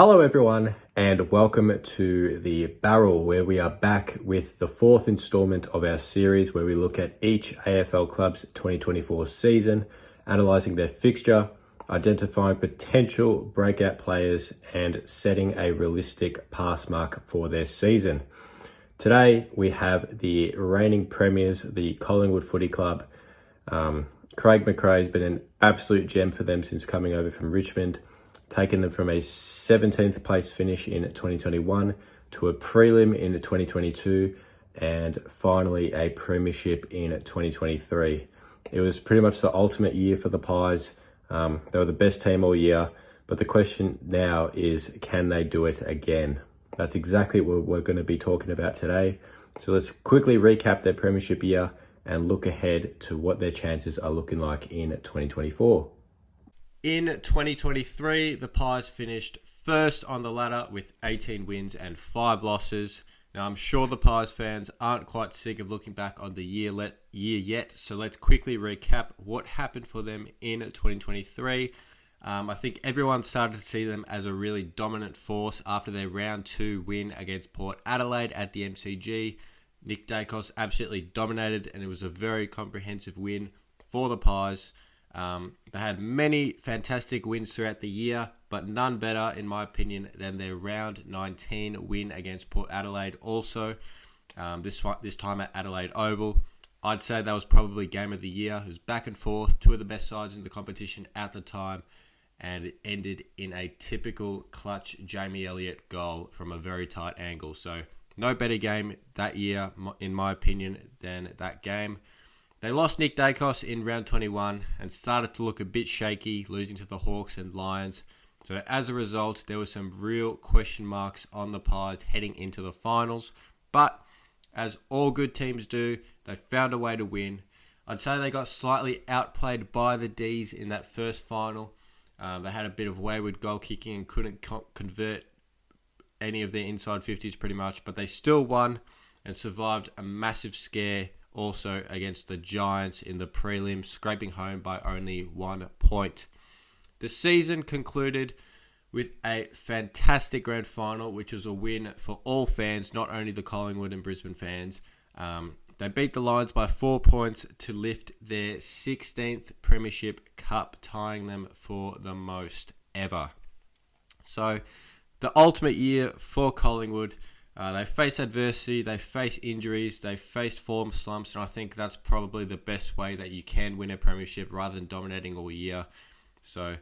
Hello everyone and welcome to the Barrel, where we are back with the fourth installment of our series where we look at each AFL club's 2024 season, analysing their fixture, identifying potential breakout players and setting a realistic pass mark for their season. Today we have the reigning premiers, the Collingwood Footy Club. Craig McRae has been an absolute gem for them since coming over from Richmond, taking them from a 17th place finish in 2021 to a prelim in 2022 and finally a premiership in 2023. It was pretty much the ultimate year for the Pies. They were the best team all year, but the question now is, can they do it again? That's exactly what we're going to be talking about today. So let's quickly recap their premiership year and look ahead to what their chances are looking like in 2024. In 2023, the Pies finished first on the ladder with 18 wins and 5 losses. Now, I'm sure the Pies fans aren't quite sick of looking back on the year yet, so let's quickly recap what happened for them in 2023. I think everyone started to see them as a really dominant force after their round 2 win against Port Adelaide at the MCG. Nick Dacos absolutely dominated, and it was a very comprehensive win for the Pies. They had many fantastic wins throughout the year, but none better, in my opinion, than their round 19 win against Port Adelaide. Also, this time at Adelaide Oval, I'd say that was probably game of the year. It was back and forth, two of the best sides in the competition at the time, and it ended in a typical clutch Jamie Elliott goal from a very tight angle. So, no better game that year, in my opinion, than that game. They lost Nick Dacos in round 21 and started to look a bit shaky, losing to the Hawks and Lions. So as a result, there were some real question marks on the Pies heading into the finals. But as all good teams do, they found a way to win. I'd say they got slightly outplayed by the D's in that first final. They had a bit of wayward goal kicking and couldn't convert any of their inside 50s pretty much. But they still won and survived a massive scare also against the Giants in the prelim, scraping home by only 1 point. The season concluded with a fantastic grand final, which was a win for all fans, not only the Collingwood and Brisbane fans. They beat the Lions by 4 points to lift their 16th Premiership Cup, tying them for the most ever. So, the ultimate year for Collingwood. They face adversity, they face injuries, they faced form slumps, and I think that's probably the best way that you can win a premiership rather than dominating all year. So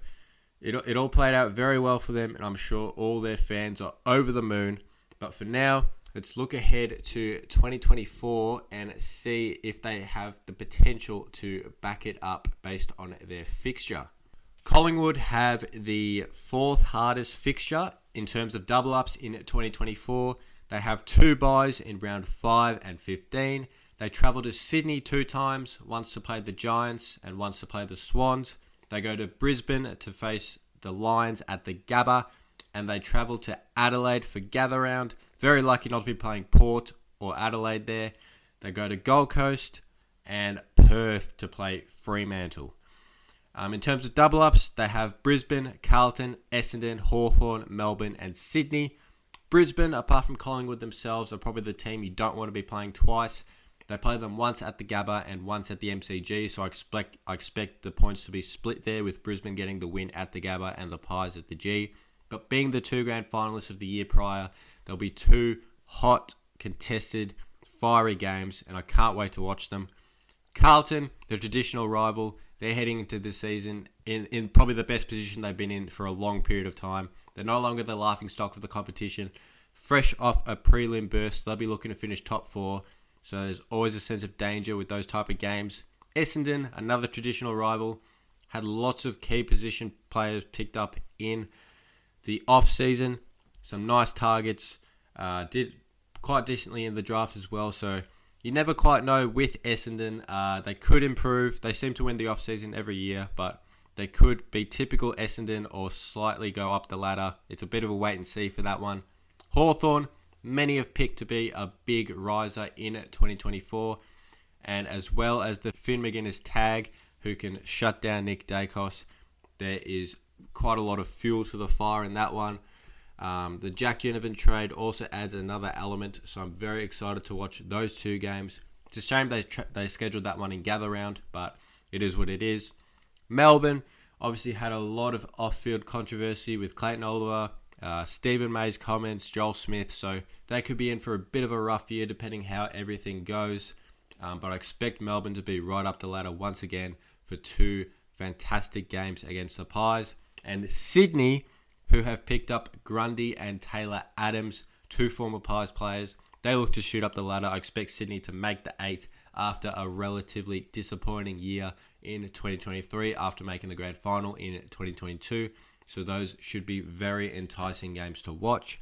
it all played out very well for them, and I'm sure all their fans are over the moon. But for now, let's look ahead to 2024 and see if they have the potential to back it up based on their fixture. Collingwood have the 4th hardest fixture in terms of double-ups in 2024. They have 2 byes in round 5 and 15. They travel to Sydney 2 times, once to play the Giants and once to play the Swans. They go to Brisbane to face the Lions at the Gabba, and they travel to Adelaide for Gather Round. Very lucky not to be playing Port or Adelaide there. They go to Gold Coast and Perth to play Fremantle. In terms of double-ups, they have Brisbane, Carlton, Essendon, Hawthorn, Melbourne and Sydney. Brisbane, apart from Collingwood themselves, are probably the team you don't want to be playing twice. They play them once at the Gabba and once at the MCG, so I expect the points to be split there, with Brisbane getting the win at the Gabba and the Pies at the G. But being the 2 grand finalists of the year prior, there'll be 2 hot, contested, fiery games, and I can't wait to watch them. Carlton, their traditional rival, they're heading into this season in probably the best position they've been in for a long period of time. They're no longer the laughingstock of the competition. Fresh off a prelim burst, they'll be looking to finish top 4. So there's always a sense of danger with those type of games. Essendon, another traditional rival, had lots of key position players picked up in the off-season. Some nice targets. Did quite decently in the draft as well. So you never quite know with Essendon. They could improve. They seem to win the off-season every year, but they could be typical Essendon or slightly go up the ladder. It's a bit of a wait and see for that one. Hawthorn, many have picked to be a big riser in 2024. And as well as the Finn McGuinness tag, who can shut down Nick Dacos, there is quite a lot of fuel to the fire in that one. The Jack Ginnivan trade also adds another element, so I'm very excited to watch those two games. It's a shame they scheduled that one in gather round, but it is what it is. Melbourne obviously had a lot of off-field controversy with Clayton Oliver, Stephen May's comments, Joel Smith, so they could be in for a bit of a rough year depending how everything goes. But I expect Melbourne to be right up the ladder once again for two fantastic games against the Pies. And Sydney, who have picked up Grundy and Taylor Adams, two former Pies players, they look to shoot up the ladder. I expect Sydney to make the 8 after a relatively disappointing year in 2023 after making the grand final in 2022. So those should be very enticing games to watch.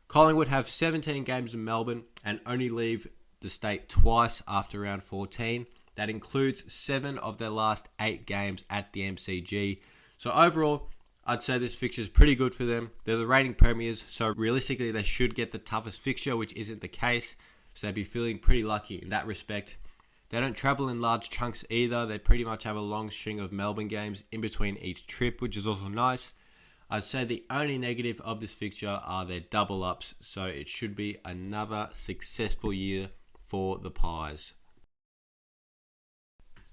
Collingwood have 17 games in Melbourne and only leave the state twice after round 14. That includes 7 of their last 8 games at the MCG. So overall, I'd say this fixture is pretty good for them. They're the reigning premiers, so realistically they should get the toughest fixture, which isn't the case. So they'd be feeling pretty lucky in that respect. They don't travel in large chunks either. They pretty much have a long string of Melbourne games in between each trip, which is also nice. I'd say the only negative of this fixture are their double ups, so it should be another successful year for the Pies.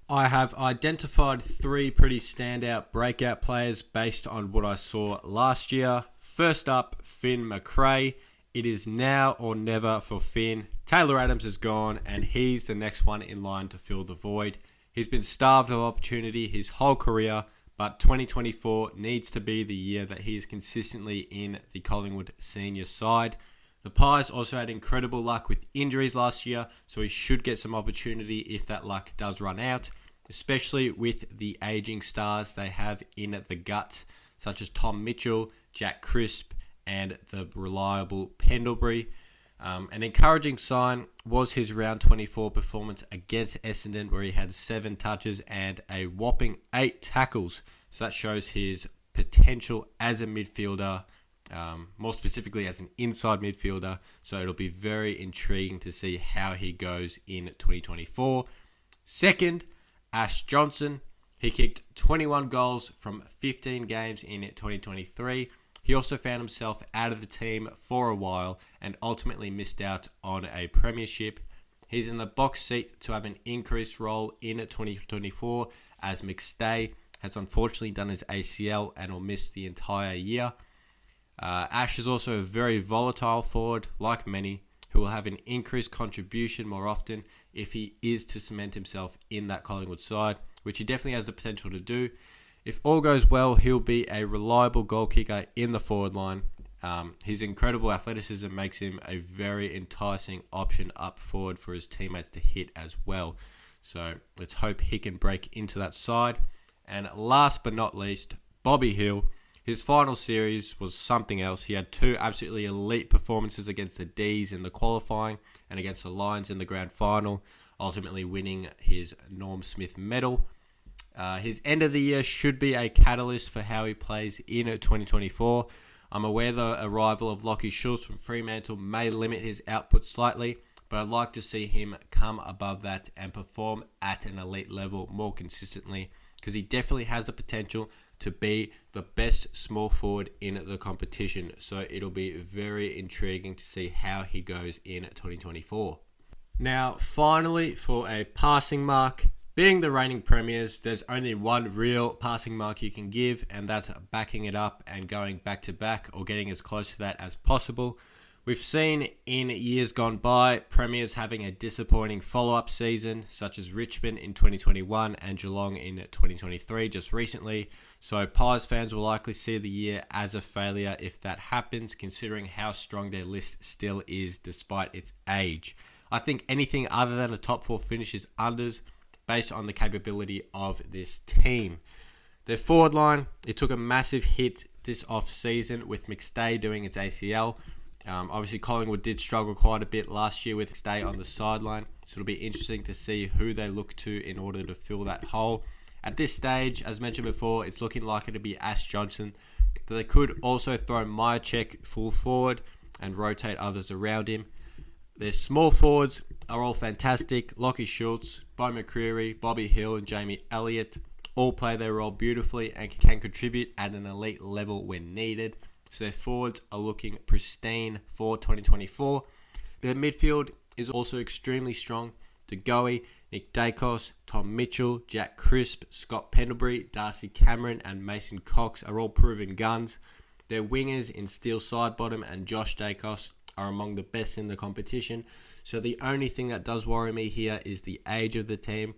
I have identified 3 pretty standout breakout players based on what I saw last year. First up, Finn McRae. It is now or never for Finn. Taylor Adams is gone and he's the next one in line to fill the void. He's been starved of opportunity his whole career, but 2024 needs to be the year that he is consistently in the Collingwood senior side. The Pies also had incredible luck with injuries last year, so he should get some opportunity if that luck does run out, especially with the aging stars they have in the guts, such as Tom Mitchell, Jack Crisp, and the reliable Pendlebury. An encouraging sign was his round 24 performance against Essendon, where he had 7 touches and a whopping 8 tackles. So that shows his potential as a midfielder, more specifically as an inside midfielder. So it'll be very intriguing to see how he goes in 2024. Second, Ash Johnson. He kicked 21 goals from 15 games in 2023. He also found himself out of the team for a while and ultimately missed out on a premiership. He's in the box seat to have an increased role in 2024 as McStay has unfortunately done his ACL and will miss the entire year. Ash is also a very volatile forward, like many, who will have an increased contribution more often if he is to cement himself in that Collingwood side, which he definitely has the potential to do. If all goes well, he'll be a reliable goal kicker in the forward line. His incredible athleticism makes him a very enticing option up forward for his teammates to hit as well. So let's hope he can break into that side. And last but not least, Bobby Hill. His final series was something else. He had 2 absolutely elite performances against the D's in the qualifying and against the Lions in the grand final, ultimately winning his Norm Smith medal. His end of the year should be a catalyst for how he plays in 2024. I'm aware the arrival of Lachie Schultz from Fremantle may limit his output slightly, but I'd like to see him come above that and perform at an elite level more consistently, because he definitely has the potential to be the best small forward in the competition. So it'll be very intriguing to see how he goes in 2024. Now, finally, for a passing mark, being the reigning premiers, there's only one real passing mark you can give, and that's backing it up and going back to back or getting as close to that as possible. We've seen in years gone by, premiers having a disappointing follow-up season, such as Richmond in 2021 and Geelong in 2023 just recently. So Pies fans will likely see the year as a failure if that happens, considering how strong their list still is despite its age. I think anything other than a top 4 finish is unders, based on the capability of this team. Their forward line, it took a massive hit this off-season with McStay doing its ACL. Obviously, Collingwood did struggle quite a bit last year with McStay on the sideline, so it'll be interesting to see who they look to in order to fill that hole. At this stage, as mentioned before, it's looking likely to be Ash Johnson. They could also throw Myercheck full forward and rotate others around him. Their small forwards are all fantastic. Lachie Schultz, Bo McCreery, Bobby Hill and Jamie Elliott all play their role beautifully and can contribute at an elite level when needed. So their forwards are looking pristine for 2024. Their midfield is also extremely strong. De Goey, Nick Dacos, Tom Mitchell, Jack Crisp, Scott Pendlebury, Darcy Cameron and Mason Cox are all proven guns. Their wingers in Steele Sidebottom and Josh Dacos are among the best in the competition. So the only thing that does worry me here is the age of the team.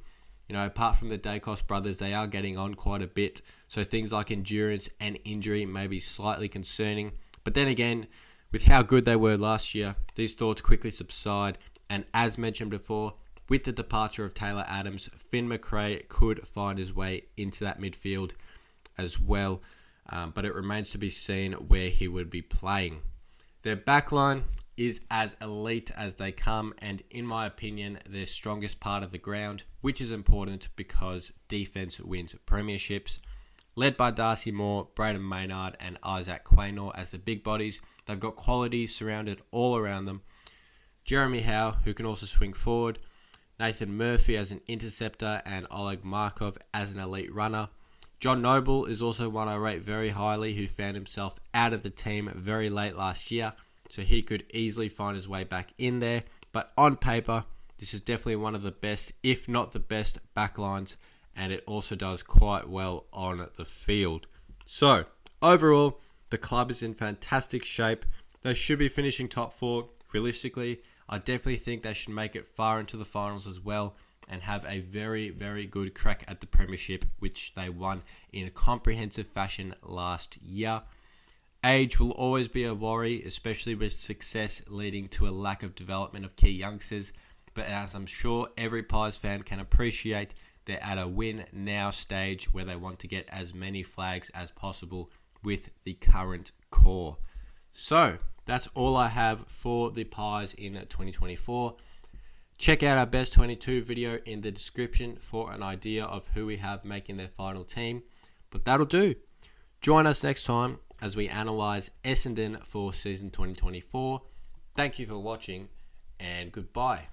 You know, apart from the Dacos brothers, they are getting on quite a bit. So things like endurance and injury may be slightly concerning. But then again, with how good they were last year, these thoughts quickly subside. And as mentioned before, with the departure of Taylor Adams, Finn McRae could find his way into that midfield as well. But it remains to be seen where he would be playing. Their backline is as elite as they come, and in my opinion, their strongest part of the ground, which is important because defense wins premierships. Led by Darcy Moore, Braden Maynard and Isaac Quaynor as the big bodies, they've got quality surrounded all around them. Jeremy Howe, who can also swing forward, Nathan Murphy as an interceptor and Oleg Markov as an elite runner. John Noble is also one I rate very highly, who found himself out of the team very late last year, so he could easily find his way back in there. But on paper, this is definitely one of the best, if not the best, backlines, and it also does quite well on the field. So, overall, the club is in fantastic shape. They should be finishing top 4. Realistically, I definitely think they should make it far into the finals as well and have a very, very good crack at the premiership, which they won in a comprehensive fashion last year. Age will always be a worry, especially with success leading to a lack of development of key youngsters. But as I'm sure every Pies fan can appreciate, they're at a win now stage where they want to get as many flags as possible with the current core. So that's all I have for the Pies in 2024. Check out our best 22 video in the description for an idea of who we have making their final team. But that'll do. Join us next time as we analyse Essendon for season 2024. Thank you for watching and goodbye.